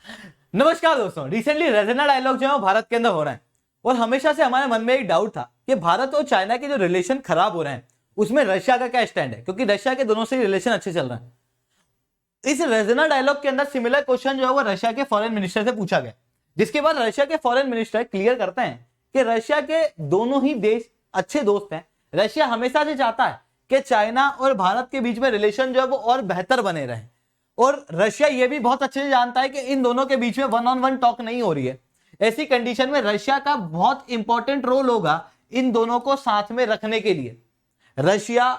नमस्कार दोस्तों, recently Regina dialogue जो है भारत के अंदर हो रहा है और हमेशा से हमारे मन में एक डाउट था कि भारत और चाइना के जो रिलेशन खराब हो रहे हैं उसमें रशिया का क्या स्टैंड है, क्योंकि रशिया के दोनों से रिलेशन अच्छे चल रहे हैं। इस रेजिना डायलॉग के अंदर सिमिलर क्वेश्चन जो है वो रशिया के फॉरेन मिनिस्टर से पूछा गया, जिसके बाद रशिया के फॉरेन मिनिस्टर क्लियर करते हैं कि रशिया के दोनों ही देश अच्छे दोस्त हैं। रशिया हमेशा से चाहता है कि चाइना और भारत के बीच में रिलेशन जो है वो और बेहतर बने रहे, और रशिया ये भी बहुत अच्छे से जानता है कि इन दोनों के बीच में वन ऑन वन टॉक नहीं हो रही है। ऐसी कंडीशन में रशिया का बहुत इंपॉर्टेंट रोल होगा इन दोनों को साथ में रखने के लिए। रशिया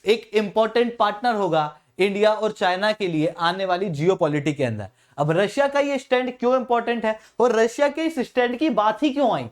एक इंपॉर्टेंट पार्टनर होगा इंडिया और चाइना के लिए आने वाली जियोपॉलिटिक्स के अंदर। अब रशिया का ये स्टैंड क्यों इंपॉर्टेंट है और रशिया के इस स्टैंड की बात ही क्यों आई,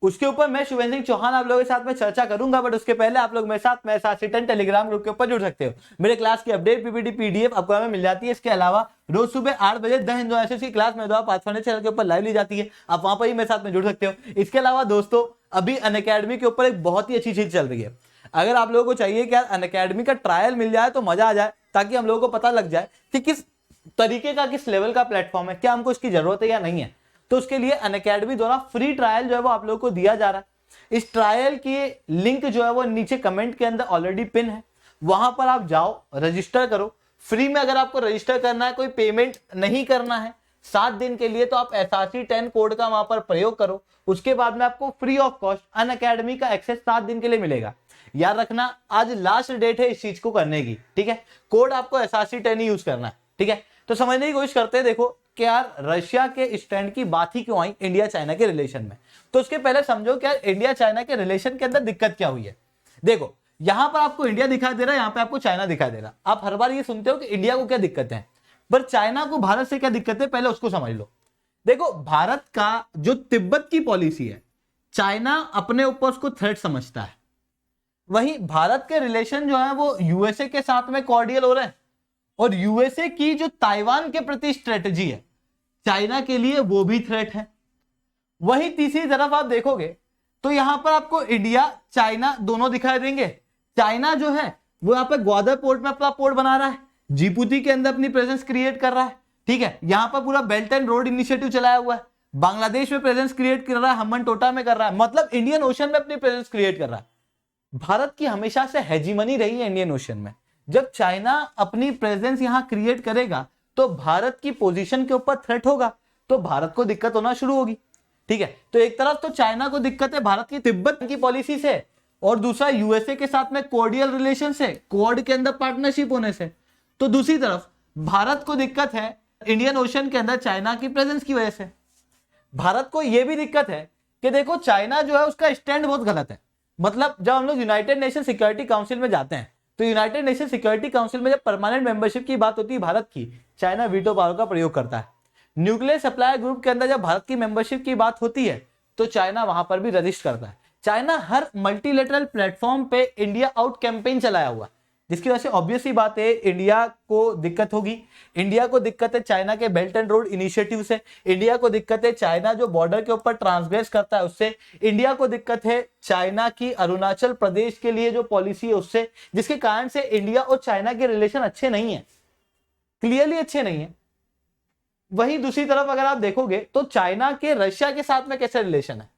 उसके ऊपर मैं शुभेंद्र सिंह चौहान आप लोगों के साथ में चर्चा करूंगा। बट उसके पहले आप लोग मेरे साथ में टेलीग्राम ग्रुप के ऊपर जुड़ सकते हो। मेरे क्लास की अपडेट पीपीटी पीडीएफ आपको हमें मिल जाती है। इसके अलावा रोज सुबह 8 बजे द हिंदू एसएस की क्लास में पाथफाइंडर चैनल के ऊपर लाइव ली जाती है, आप वहां पर ही मेरे साथ में जुड़ सकते हो। इसके अलावा दोस्तों अभी अनअकैडमी के ऊपर एक बहुत ही अच्छी चीज चल रही है। अगर आप लोगों को चाहिए कि अनअकैडमी का ट्रायल मिल जाए तो मजा आ जाए, ताकि हम लोगों को पता लग जाए कि किस तरीके का किस लेवल का प्लेटफॉर्म है, क्या हमको इसकी जरूरत है या नहीं है, तो उसके लिए अनअकैडमी द्वारा फ्री ट्रायल जो है वो आप लोगों को दिया जा रहा है। इस ट्रायल की लिंक जो है वो नीचे कमेंट के अंदर ऑलरेडी पिन है, वहां पर आप जाओ, रजिस्टर करो फ्री में। अगर आपको रजिस्टर करना है, कोई पेमेंट नहीं करना है 7 दिन के लिए, तो आप SRC10 कोड का वहां पर प्रयोग करो। उसके बाद में आपको फ्री ऑफ कॉस्ट अनअकैडमी का एक्सेस 7 दिन के लिए मिलेगा। याद रखना आज लास्ट डेट है इस चीज को करने की, ठीक है। कोड आपको SRC10 ही यूज करना है, ठीक है। तो समझने की कोशिश करते हैं, देखो कि यार रशिया के स्टैंड की बात ही क्यों आई इंडिया चाइना के रिलेशन में। तो उसके पहले समझो कि यार इंडिया चाइना के रिलेशन के अंदर दिक्कत क्या हुई है। देखो यहां पर आपको इंडिया दिखाई दे रहा है, यहां पे आपको चाइना दिखाई दे रहा। आप हर बार ये सुनते हो कि इंडिया को क्या दिक्कत है, पर चाइना को भारत से क्या दिक्कत है, पहले उसको समझ लो। देखो भारत का जो तिब्बत की पॉलिसी है, चाइना अपने ऊपर उसको थ्रेट समझता है। वहीं भारत के रिलेशन जो है वो यूएसए के साथ में कॉर्डियल हो रहे हैं, और यूएसए की जो ताइवान के प्रति स्ट्रेटजी है चाइना के लिए वो भी थ्रेट है। वहीं तीसरी तरफ आप देखोगे तो यहां पर आपको इंडिया चाइना दोनों दिखाई देंगे। चाइना जो है वो यहाँ पे ग्वादर पोर्ट में अपना पोर्ट बना रहा है, जिबूती के अंदर अपनी प्रेजेंस क्रिएट कर रहा है, ठीक है। यहां पर पूरा बेल्ट एंड रोड इनिशिएटिव चलाया हुआ है, बांग्लादेश में प्रेजेंस क्रिएट कर रहा है, हम्बन टोटा में कर रहा है, मतलब इंडियन ओशन में अपनी प्रेजेंस क्रिएट कर रहा है। भारत की हमेशा से हेजीमनी रही है इंडियन ओशन में। जब चाइना अपनी प्रेजेंस यहां क्रिएट करेगा तो भारत की पोजीशन के ऊपर थ्रेट होगा, तो भारत को दिक्कत होना शुरू होगी, ठीक है। तो एक तरफ तो चाइना को दिक्कत है भारत की तिब्बत की पॉलिसी से, और दूसरा यूएसए के साथ में कोर्डियल रिलेशन से, क्वाड के अंदर पार्टनरशिप होने से। तो दूसरी तरफ भारत को दिक्कत है इंडियन ओशन के अंदर चाइना की प्रेजेंस की वजह से। भारत को यह भी दिक्कत है कि देखो चाइना जो है उसका स्टैंड बहुत गलत है। मतलब जब हम लोग यूनाइटेड नेशन सिक्योरिटी काउंसिल में जाते हैं तो यूनाइटेड नेशन सिक्योरिटी काउंसिल में जब परमानेंट मेंबरशिप की बात होती है भारत की, चाइना वीटो पावर का प्रयोग करता है। न्यूक्लियर सप्लाई ग्रुप के अंदर जब भारत की मेंबरशिप की बात होती है तो चाइना वहां पर भी रजिस्ट करता है। चाइना हर मल्टीलेटरल प्लेटफॉर्म पे इंडिया आउट कैंपेन चलाया हुआ है, जिसकी वजह से ऑब्वियस ही बात है इंडिया को दिक्कत होगी। इंडिया को दिक्कत है चाइना के बेल्ट एंड रोड इनिशिएटिव से, इंडिया को दिक्कत है चाइना जो बॉर्डर के ऊपर ट्रांसग्रेस करता है उससे, इंडिया को दिक्कत है चाइना की अरुणाचल प्रदेश के लिए जो पॉलिसी है उससे, जिसके कारण से इंडिया और चाइना के रिलेशन अच्छे नहीं है, क्लियरली अच्छे नहीं है। वहीं दूसरी तरफ अगर आप देखोगे तो चाइना के रशिया के साथ में कैसे रिलेशन है,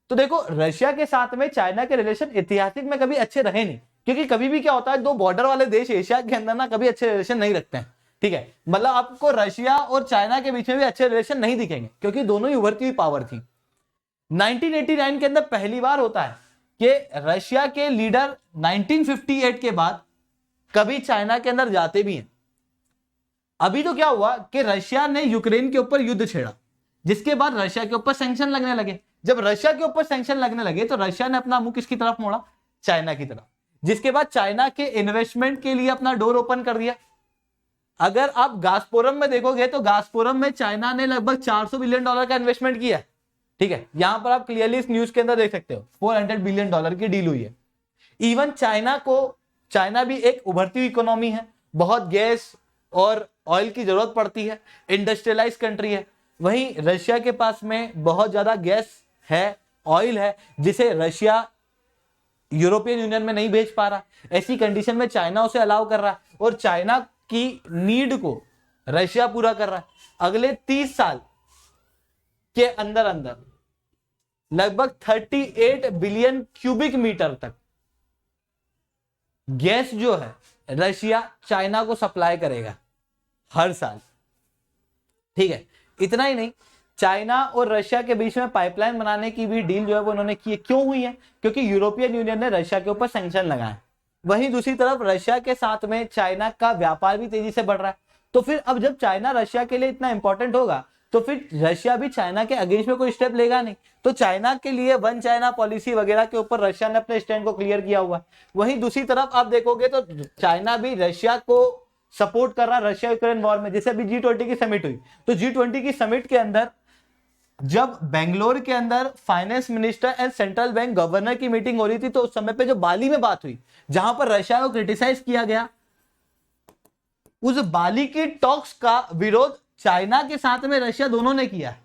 तो देखो रशिया के साथ में चाइना के रिलेशन ऐतिहासिक में कभी अच्छे रहे नहीं, क्योंकि कभी भी क्या होता है दो बॉर्डर वाले देश एशिया के अंदर ना कभी अच्छे रिलेशन नहीं रखते हैं, ठीक है। मतलब आपको रशिया और चाइना के बीच में भी अच्छे रिलेशन नहीं दिखेंगे, क्योंकि दोनों ही उभरती हुई पावर थी। 1989 के अंदर पहली बार होता है कि रशिया के लीडर 1958 के बाद कभी चाइना के अंदर जाते भी हैं। अभी तो क्या हुआ कि रशिया ने यूक्रेन के ऊपर युद्ध छेड़ा, जिसके बाद रशिया के ऊपर सैंक्शन लगने लगे। जब रशिया के ऊपर सैंक्शन लगने लगे तो रशिया ने अपना मुंह किसकी तरफ मोड़ा, चाइना की तरफ, जिसके बाद चाइना के इन्वेस्टमेंट के लिए अपना डोर ओपन कर दिया। अगर आप गासपोरम में देखोगे तो गासपोरम में चाइना ने लगभग $400 बिलियन का इन्वेस्टमेंट किया, ठीक है। यहां पर आप क्लियरली इस न्यूज के अंदर देख सकते हो $400 बिलियन की डील हुई है। इवन चाइना भी एक उभरती हुई इकोनॉमी है, बहुत गैस और ऑयल की जरूरत पड़ती है, इंडस्ट्रियलाइज कंट्री है। वहीं रशिया के पास में बहुत ज्यादा गैस है, ऑयल है, जिसे रशिया यूरोपियन यूनियन में नहीं भेज पा रहा। ऐसी कंडीशन में चाइना उसे अलाउ कर रहा है, और चाइना की नीड को रशिया पूरा कर रहा है। अगले 30 साल के अंदर अंदर लगभग 38 बिलियन क्यूबिक मीटर तक गैस जो है रशिया चाइना को सप्लाई करेगा हर साल। ठीक है, इतना ही नहीं, चाइना और रशिया के बीच में पाइपलाइन बनाने की भी डील जो है वो उन्होंने की है। क्यों हुई है? क्योंकि यूरोपियन यूनियन ने रशिया के ऊपर सैंक्शन लगाए। वहीं दूसरी तरफ रशिया के साथ में चाइना का व्यापार भी तेजी से बढ़ रहा है। तो फिर अब जब चाइना रशिया के लिए इतना इंपॉर्टेंट होगा तो फिर रशिया भी चाइना के अगेंस्ट में कोई स्टेप लेगा नहीं। तो चाइना के लिए वन चाइना पॉलिसी वगैरह के ऊपर रशिया ने अपने स्टैंड को क्लियर किया हुआ है। वहीं दूसरी तरफ आप देखोगे तो चाइना भी रशिया को सपोर्ट कर रहा है रशिया यूक्रेन वॉर में। जैसे अभी G20 की समिट हुई, तो G20 की समिट के अंदर जब बेंगलोर के अंदर finance minister and central bank governor की मीटिंग हो रही थी, तो उस समय पे जो बाली में बात हुई जहां पर रशिया को क्रिटिसाइज किया गया, उस बाली की टॉक्स का विरोध चाइना के साथ में रशिया दोनों ने किया।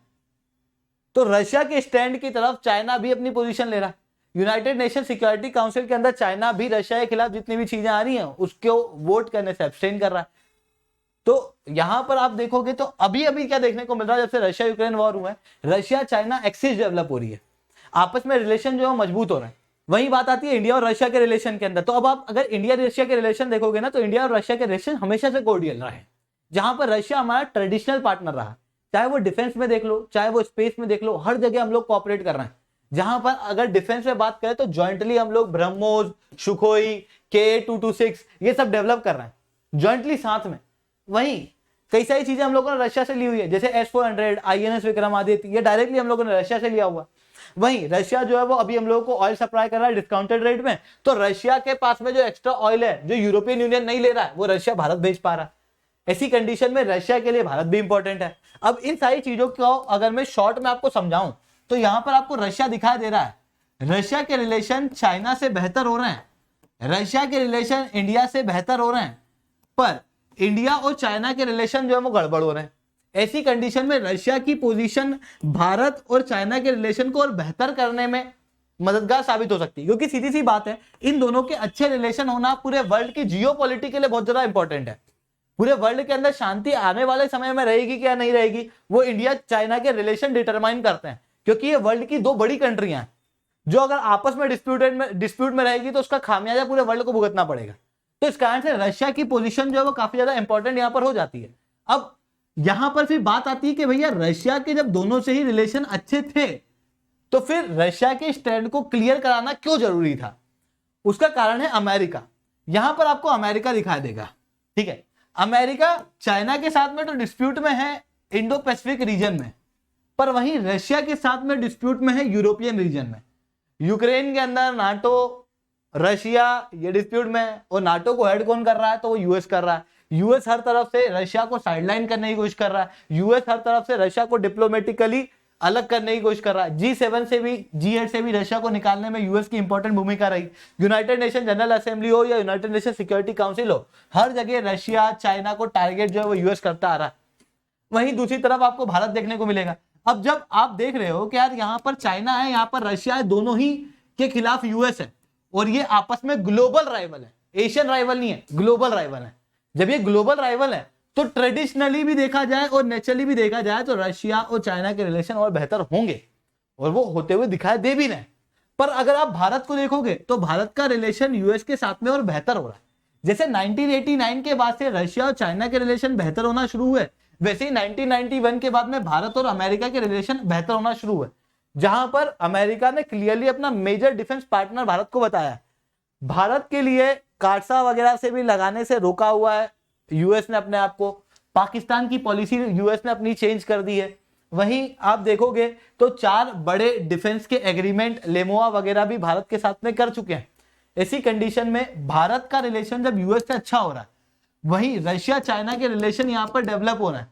तो रशिया के स्टैंड की तरफ चाइना भी अपनी पोजीशन ले रहा है। यूनाइटेड नेशन सिक्योरिटी काउंसिल के अंदर चाइना भी रशिया के खिलाफ जितनी भी चीजें आ रही हैं उसको वोट करने से एब्सटेन कर रहा है। तो यहां पर आप देखोगे तो अभी अभी क्या देखने को मिल रहा है, जब से रशिया यूक्रेन वॉर हुआ है रशिया चाइना एक्सिस डेवलप हो रही है, आपस में रिलेशन जो है मजबूत हो रहा है। वही बात आती है इंडिया और रशिया के रिलेशन के अंदर। तो अब आप अगर इंडिया रशिया के रिलेशन देखोगे ना, तो इंडिया और रशिया के रिलेशन हमेशा से कोर्डियल रहे, जहां पर रशिया हमारा ट्रेडिशनल पार्टनर रहा। चाहे वो डिफेंस में देख लो, चाहे वो स्पेस में देख लो, हर जगह हम लोग कोऑपरेट कर रहे हैं। जहां पर अगर डिफेंस में बात करें तो ज्वाइंटली हम लोग ब्रह्मोस, सुखोई, Ka-226 ये सब डेवलप कर रहे हैं ज्वाइंटली साथ में। वहीं कई सारी चीजें हम लोगों ने रशिया से ली हुई है, जैसे S-400, INS विक्रमादित्य, ये डायरेक्टली हम लोगों ने रशिया से लिया हुआ। वहीं रशिया जो है वो अभी हम लोगों को ऑयल सप्लाई कर रहा है डिस्काउंटेड रेट में। तो रशिया के पास में जो एक्स्ट्रा ऑयल है जो यूरोपियन यूनियन नहीं ले रहा है, वो रशिया भारत भेज पा रहा है। ऐसी कंडीशन में रशिया के लिए भारत भी इंपॉर्टेंट है। अब इन सारी चीजों को अगर मैं शॉर्ट में आपको समझाऊं तो यहां पर आपको रशिया दिखाई दे रहा है, रशिया के रिलेशन चाइना से बेहतर हो रहे हैं, रशिया के रिलेशन इंडिया से बेहतर हो रहे हैं, पर इंडिया और चाइना के रिलेशन जो है वो गड़बड़ हो रहे हैं। ऐसी कंडीशन में रशिया की पोजीशन भारत और चाइना के रिलेशन को और बेहतर करने में मददगार साबित हो सकती है। क्योंकि सीधी सी बात है, इन दोनों के अच्छे रिलेशन होना पूरे वर्ल्ड की जियोपॉलिटिक्स के लिए बहुत ज्यादा इंपॉर्टेंट है। पूरे वर्ल्ड के अंदर शांति आने वाले समय में रहेगी क्या नहीं रहेगी, वो इंडिया चाइना के रिलेशन डिटरमाइन करते हैं। क्योंकि ये वर्ल्ड की दो बड़ी कंट्रियां हैं जो अगर आपस में डिस्प्यूट में रहेगी तो उसका खामियाजा पूरे वर्ल्ड को भुगतना पड़ेगा। तो इस कारण से रशिया की पोजीशन जो है वो काफी ज्यादा इंपॉर्टेंट यहां पर हो जाती है। अब यहां पर फिर बात आती है कि भैया रशिया के जब दोनों से ही रिलेशन अच्छे थे तो फिर रशिया के स्टैंड को क्लियर कराना क्यों जरूरी था? उसका कारण है अमेरिका। यहां पर आपको अमेरिका दिखाई देगा। ठीक है, अमेरिका चाइना के साथ में तो डिस्प्यूट में है इंडो पैसिफिक रीजन में, पर वहीं रशिया के साथ में डिस्प्यूट में है यूरोपियन रीजन में। यूक्रेन के अंदर नाटो रशिया ये डिस्प्यूट में है, और नाटो को हेड कौन कर रहा है? तो वो यूएस कर रहा है। यूएस हर तरफ से रशिया को साइडलाइन करने की कोशिश कर रहा है। यूएस हर तरफ से रशिया को डिप्लोमेटिकली अलग करने की कोशिश कर रहा है। G7 से भी G8 से भी रशिया को निकालने में यूएस की इंपॉर्टेंट भूमिका रही। यूनाइटेड नेशन जनरल असेंबली हो या यूनाइटेड नेशन सिक्योरिटी काउंसिल हो, हर जगह रशिया चाइना को टारगेट जो है वो यूएस करता आ रहा है। वहीं दूसरी तरफ आपको भारत देखने को मिलेगा। अब जब आप देख रहे हो कि यार यहाँ पर चाइना है, यहाँ पर रशिया है, दोनों ही के खिलाफ यूएस है, और ये आपस में ग्लोबल राइवल है, एशियन राइवल नहीं है, ग्लोबल राइवल है। जब ये ग्लोबल राइवल है तो ट्रेडिशनली भी देखा जाए और नेचुरली भी देखा जाए तो रशिया और चाइना के रिलेशन और बेहतर होंगे, और वो होते हुए दिखाई दे भी रहे। पर अगर आप भारत को देखोगे तो भारत का रिलेशन यूएस के साथ में और बेहतर हो रहा है। जैसे 1989 के बाद से रशिया और चाइना के रिलेशन बेहतर होना शुरू हुए, वैसे ही 1991 के बाद में भारत और अमेरिका के रिलेशन बेहतर होना शुरू हुए, जहां पर अमेरिका ने क्लियरली अपना मेजर डिफेंस पार्टनर भारत को बताया। भारत के लिए काटसा वगैरह से भी लगाने से रोका हुआ है यूएस ने अपने आप को। पाकिस्तान की पॉलिसी यूएस ने अपनी चेंज कर दी है। वहीं आप देखोगे तो 4 बड़े डिफेंस के एग्रीमेंट लेमोआ वगैरह भी भारत के साथ में कर चुके हैं। ऐसी कंडीशन में भारत का रिलेशन जब यूएस से अच्छा हो रहा है, वहीं रशिया चाइना के रिलेशन यहां पर डेवलप हो रहा है,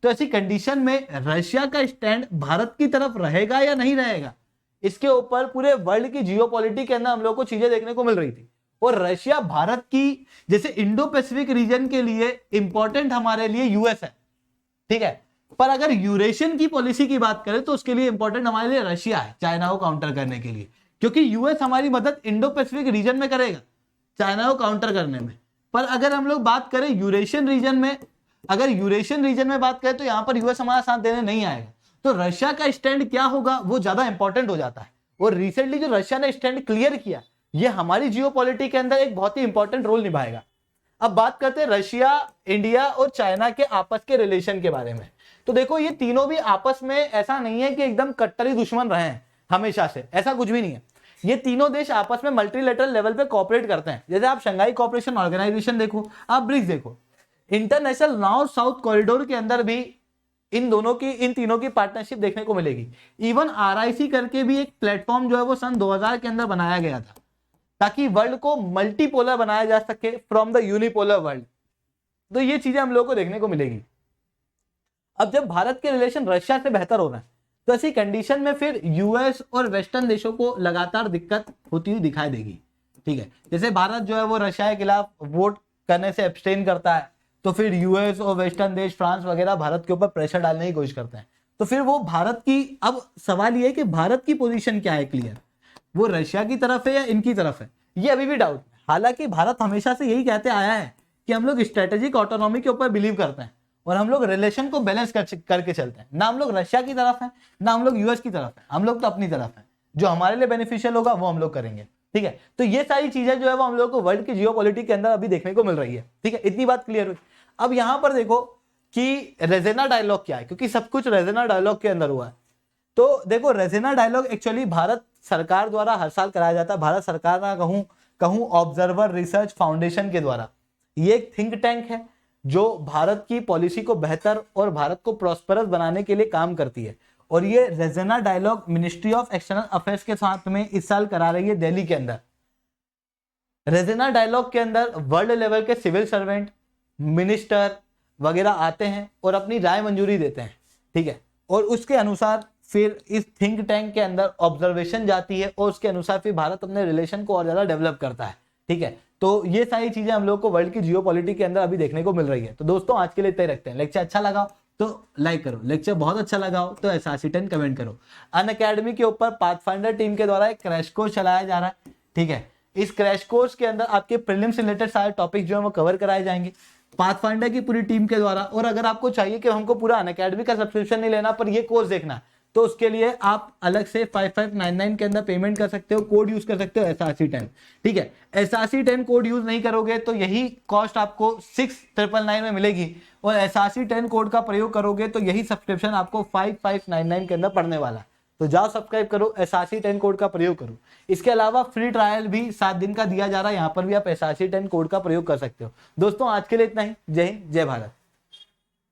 तो ऐसी कंडीशन में रशिया का स्टैंड भारत की तरफ रहेगा या नहीं रहेगा, इसके ऊपर पूरे वर्ल्ड की जियोपॉलिटिक्स के अंदर हम लोग को चीजें देखने को मिल रही थी। और रशिया भारत की जैसे इंडो पैसिफिक रीजन के लिए इंपॉर्टेंट हमारे लिए यूएस है, ठीक है, पर अगर यूरेशियन की पॉलिसी की बात करें तो उसके लिए इंपॉर्टेंट हमारे लिए रशिया है, चाइना को काउंटर करने के लिए, क्योंकि यूएस हमारी मदद इंडो पैसिफिक रीजन में करेगा चाइना को काउंटर करने में। पर अगर हम लोग बात करें यूरेशियन रीजन में, अगर यूरेशियन रीजन में बात करें तो यहाँ पर यूएस हमारा साथ देने नहीं आएगा। तो रशिया का स्टैंड क्या होगा वो ज्यादा इंपॉर्टेंट हो जाता है। और रिसेंटली जो रशिया ने स्टैंड क्लियर किया, ये हमारी जियोपॉलिटिक्स के अंदर एक बहुत ही इंपॉर्टेंट रोल निभाएगा। अब बात करते हैं रशिया, इंडिया और चाइना के आपस के रिलेशन के बारे में। तो देखो ये तीनों भी आपस में ऐसा नहीं है कि एकदम कट्टरी दुश्मन रहे हैं हमेशा से, ऐसा कुछ भी नहीं है। ये तीनों देश आपस में मल्टीलेटरल लेवल पे कोऑपरेट करते हैं। जैसे आप शंघाई कोऑपरेशन ऑर्गेनाइजेशन देखो, आप ब्रिक्स देखो, इंटरनेशनल नॉर्थ साउथ कॉरिडोर के अंदर भी इन तीनों की पार्टनरशिप देखने को मिलेगी। इवन आरआईसी करके भी एक प्लेटफॉर्म जो है वो सन 2000 के अंदर बनाया गया था, ताकि वर्ल्ड को मल्टीपोलर बनाया जा सके फ्रॉम द यूनिपोलर वर्ल्ड। तो ये चीजें हम लोगों को देखने को मिलेगी। अब जब भारत के रिलेशन रशिया से बेहतर हो रहे हैं, तो ऐसी कंडीशन में फिर यूएस और वेस्टर्न देशों को लगातार दिक्कत होती हुई दिखाई देगी। ठीक है, जैसे भारत जो है वो रशिया के खिलाफ वोट करने से एब्सटेन करता है, तो फिर यूएस और वेस्टर्न देश फ्रांस वगैरह भारत के ऊपर प्रेशर डालने की कोशिश करते हैं। तो फिर वो भारत की, अब सवाल ये है कि भारत की पोजीशन क्या है क्लियर, वो रशिया की तरफ है या इनकी तरफ है, ये अभी भी डाउट है। हालांकि भारत हमेशा से यही कहते आया है कि हम लोग स्ट्रेटेजिक ऑटोनॉमी के ऊपर बिलीव करते हैं और हम लोग रिलेशन को बैलेंस करके चलते हैं। ना हम लोग रशिया की तरफ है, ना हम लोग यूएस की तरफ है, हम लोग तो अपनी तरफ है। जो हमारे लिए बेनिफिशियल होगा वो हम लोग करेंगे। ठीक है, तो ये सारी चीजें जो है वो हम लोग को वर्ल्ड की जियोपॉलिटिक्स के अंदर अभी देखने को मिल रही है। ठीक है, इतनी बात क्लियर हुई। अब यहां पर देखो कि रेजेना डायलॉग क्या है, क्योंकि सब कुछ रेजेना डायलॉग के अंदर हुआ है। तो देखो रेजेना डायलॉग एक्चुअली भारत सरकार द्वारा हर साल कराया जाता है। भारत सरकार ना कहूं ऑब्जर्वर रिसर्च फाउंडेशन के द्वारा। ये एक थिंक टैंक है जो भारत की पॉलिसी को बेहतर और भारत को प्रॉस्परस बनाने के लिए काम करती है। और ये Raisina dialogue ministry of external affairs के साथ में इस साल करा रही है दिल्ली के अंदर। रेजेना डायलॉग के अंदर वर्ल्ड लेवल के सिविल सर्वेंट, मिनिस्टर वगैरह आते हैं और अपनी राय मंजूरी देते हैं। ठीक है, और उसके अनुसार फिर इस थिंक टैंक के अंदर ऑब्जर्वेशन जाती है और उसके अनुसार फिर भारत अपने रिलेशन को और ज्यादा डेवलप करता है। ठीक है, तो ये सारी चीजें हम लोग को वर्ल्ड की जियोपॉलिटिक्स के अंदर अभी देखने को मिल रही है। तो दोस्तों आज के लिए इतना ही रखते हैं। लेक्चर अच्छा लगा तो लाइक करो, लेक्चर बहुत अच्छा लगा हो तो SRC10 कमेंट करो। अनअकैडमी के ऊपर पाथफाइंडर टीम के द्वारा एक क्रैश कोर्स चलाया जा रहा है। ठीक है, इस क्रैश कोर्स के अंदर आपके प्रीलिम्स रिलेटेड सारे टॉपिक जो है वो कवर कराए जाएंगे पाथफाइंडर की पूरी टीम के द्वारा। और अगर आपको चाहिए कि हमको पूरा अनअकैडमी का सब्सक्रिप्शन नहीं लेना पर ये कोर्स देखना, तो उसके लिए आप अलग से 5599 के अंदर पेमेंट कर सकते हो, कोड यूज कर सकते हो SRC10। ठीक है, SRC10 कोड यूज नहीं करोगे तो यही कॉस्ट आपको 6999 में मिलेगी, और SRC10 कोड का प्रयोग करोगे तो यही सब्सक्रिप्शन आपको 5599 के अंदर पड़ने वाला। तो जाओ सब्सक्राइब करो, SRC10 कोड का प्रयोग करो। इसके अलावा फ्री ट्रायल भी 7 दिन का दिया जा रहा है, यहाँ पर भी आप SRC10 कोड का प्रयोग कर सकते हो। दोस्तों आज के लिए इतना ही। जय हिंद, जय भारत।